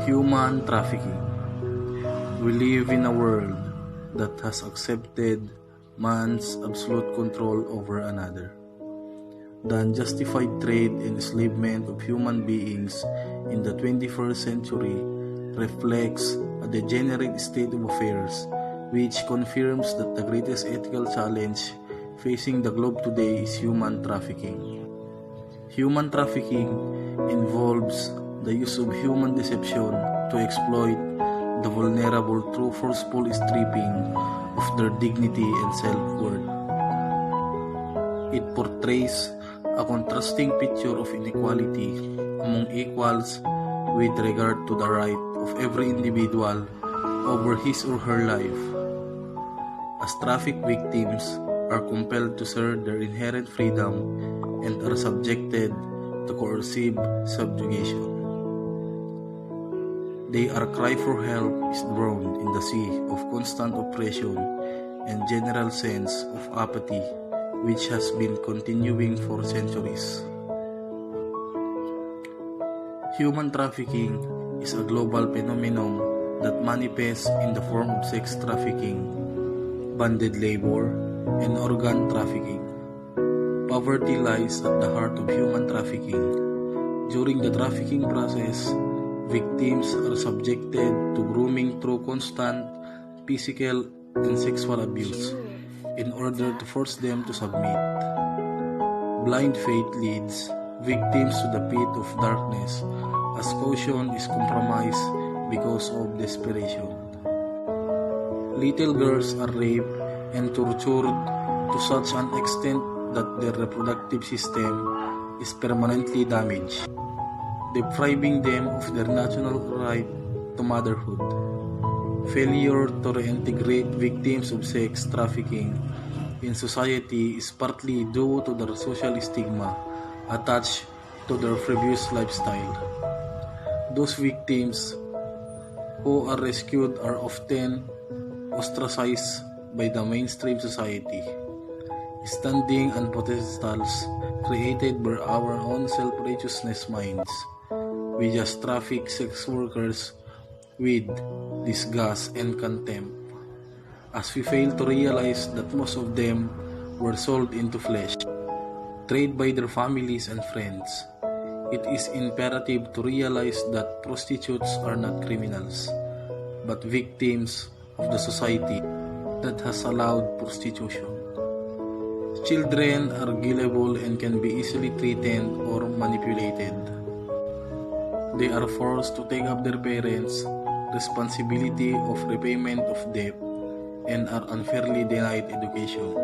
Human trafficking. We live in a world that has accepted man's absolute control over another. The unjustified trade and enslavement of human beings in the 21st century reflects a degenerate state of affairs, which confirms that the greatest ethical challenge facing the globe today is human trafficking. Human trafficking involves the use of human deception to exploit the vulnerable through forceful stripping of their dignity and self-worth. It portrays a contrasting picture of inequality among equals with regard to the right of every individual over his or her life, as traffic victims are compelled to serve their inherent freedom and are subjected to coercive subjugation. Their cry for help is drowned in the sea of constant oppression and general sense of apathy which has been continuing for centuries. Human trafficking is a global phenomenon that manifests in the form of sex trafficking, bonded labor, and organ trafficking. Poverty lies at the heart of human trafficking. During the trafficking process, victims are subjected to grooming through constant physical and sexual abuse in order to force them to submit. Blind faith leads victims to the pit of darkness as caution is compromised because of desperation. Little girls are raped and tortured to such an extent that their reproductive system is permanently damaged, depriving them of their natural right to motherhood. Failure to reintegrate victims of sex trafficking in society is partly due to the social stigma attached to their previous lifestyle. Those victims who are rescued are often ostracized by the mainstream society, standing on pedestals created by our own self-righteousness minds. We just traffic sex workers with disgust and contempt, as we fail to realize that most of them were sold into flesh, traded by their families and friends. It is imperative to realize that prostitutes are not criminals, but victims of the society that has allowed prostitution. Children are gullible and can be easily treated or manipulated. They are forced to take up their parents' responsibility of repayment of debt and are unfairly denied education.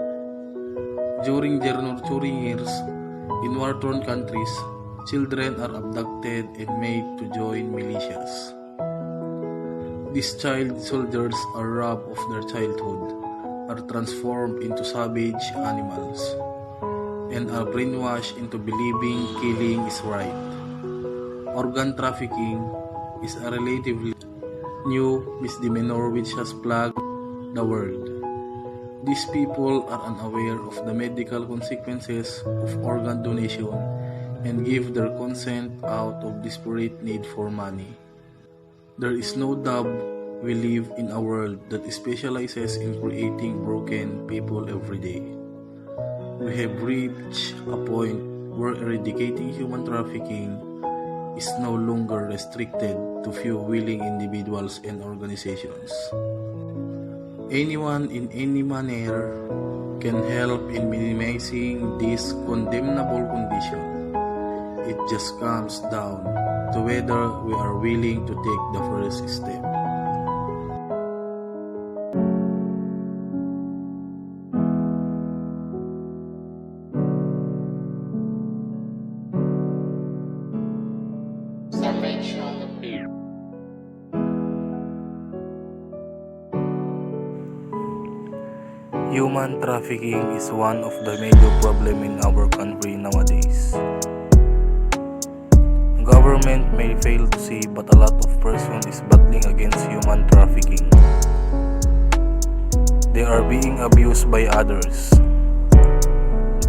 During their nurturing years, in war-torn countries, children are abducted and made to join militias. These child soldiers are robbed of their childhood, are transformed into savage animals, and are brainwashed into believing killing is right. Organ trafficking is a relatively new misdemeanor which has plagued the world. These people are unaware of the medical consequences of organ donation and give their consent out of desperate need for money. There is no doubt we live in a world that specializes in creating broken people every day. We have reached a point where eradicating human trafficking is no longer restricted to few willing individuals and organizations. Anyone in any manner can help in minimizing this condemnable condition. It just comes down to whether we are willing to take the first step. Human trafficking is one of the major problems in our country nowadays. Government may fail to see, but a lot of persons is battling against human trafficking. They are being abused by others.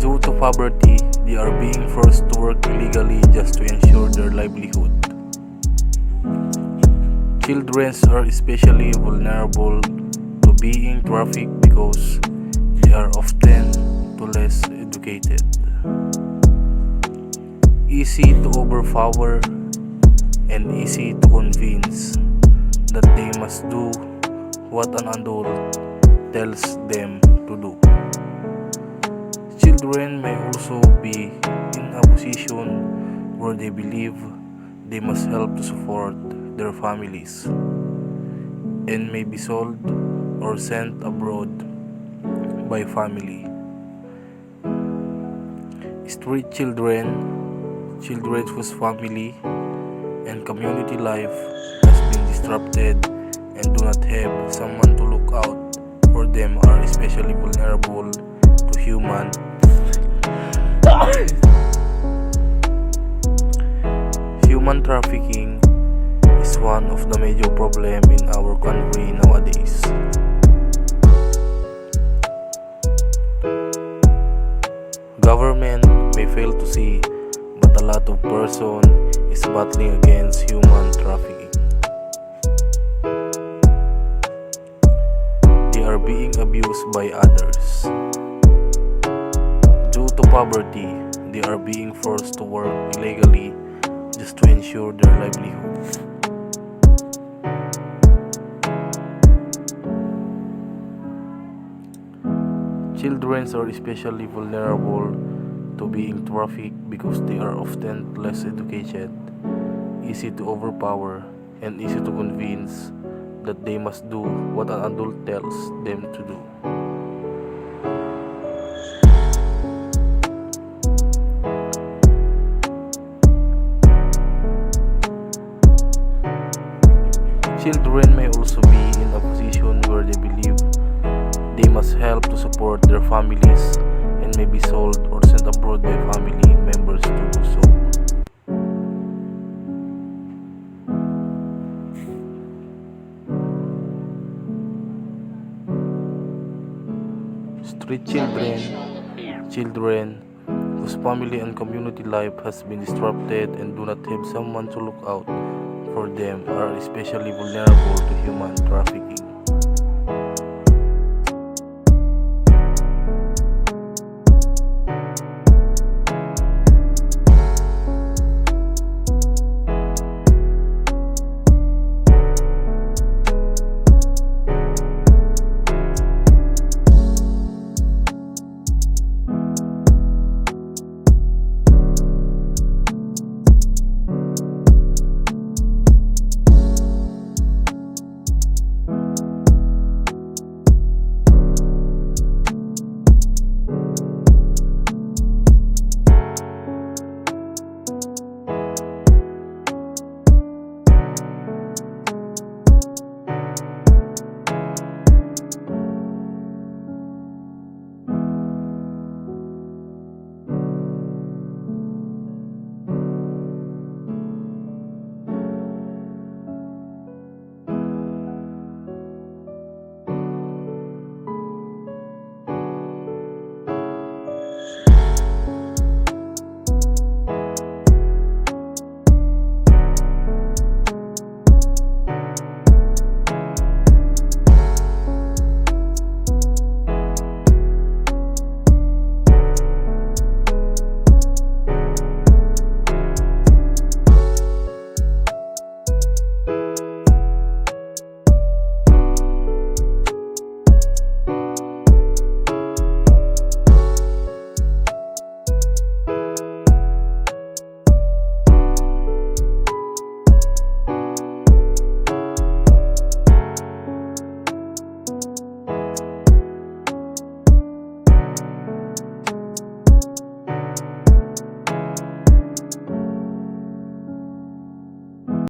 Due to poverty, they are being forced to work illegally just to ensure their livelihood. Children are especially vulnerable to being trafficked because they are often too less educated, easy to overpower, and easy to convince that they must do what an adult tells them to do. Children may also be in a position where they believe they must help to support their families and may be sold or sent abroad by family. Street children, children whose family and community life has been disrupted and do not have someone to look out for them are especially vulnerable to human trafficking is one of the major problems in our country nowadays. Government may fail to see, but a lot of person is battling against human trafficking. They are being abused by others. Due to poverty, they are being forced to work illegally just to ensure their livelihood. Children are especially vulnerable to being trafficked because they are often less educated, easy to overpower, and easy to convince that they must do what an adult tells them to do. Children may also be in a position where they believe they must help to support their families and may be sold or sent abroad by family members to do so. Street children, children whose family and community life has been disrupted and do not have someone to look out for them are especially vulnerable to human trafficking.